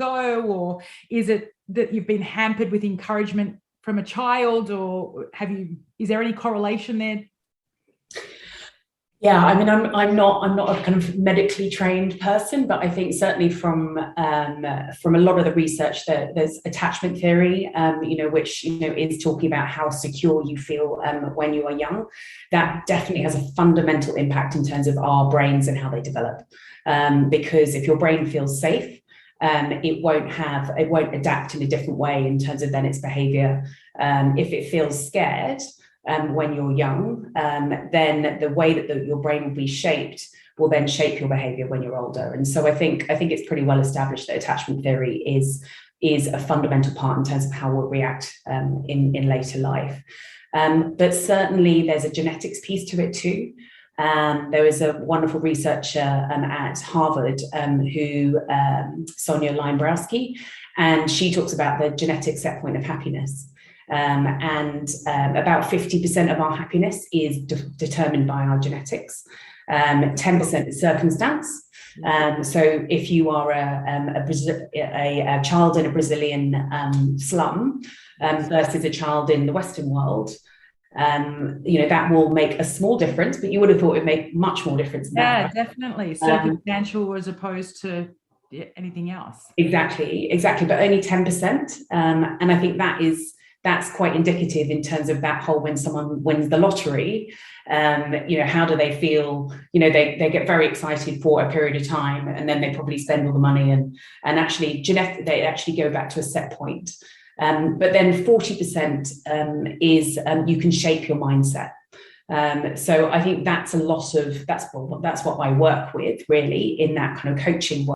go, or is it that you've been hampered with encouragement from a child, or is there any correlation there? Yeah, I mean, I'm not a kind of medically trained person, but I think certainly from a lot of the research that there's attachment theory, which is talking about how secure you feel when you are young. That definitely has a fundamental impact in terms of our brains and how they develop. Because if your brain feels safe, it won't adapt in a different way in terms of then its behavior. If it feels scared, when you're young, then the way that your brain will be shaped will then shape your behavior when you're older. And so I think it's pretty well established that attachment theory is a fundamental part in terms of how we'll react in later life. But certainly there's a genetics piece to it too. There is a wonderful researcher at Harvard who Sonia Limbrowski, and she talks about the genetic set point of happiness. And about 50% of our happiness is determined by our genetics. 10% is circumstance. So if you are a child in a Brazilian slum versus a child in the Western world, that will make a small difference, but you would have thought it would make much more difference than that. Yeah, definitely. Circumstantial as opposed to anything else. Exactly. But only 10%. And I think that's quite indicative in terms of that whole, when someone wins the lottery, how do they feel? They get very excited for a period of time, and then they probably spend all the money and actually they actually go back to a set point. But then 40% is you can shape your mindset. So I think that's what I work with really in that kind of coaching work.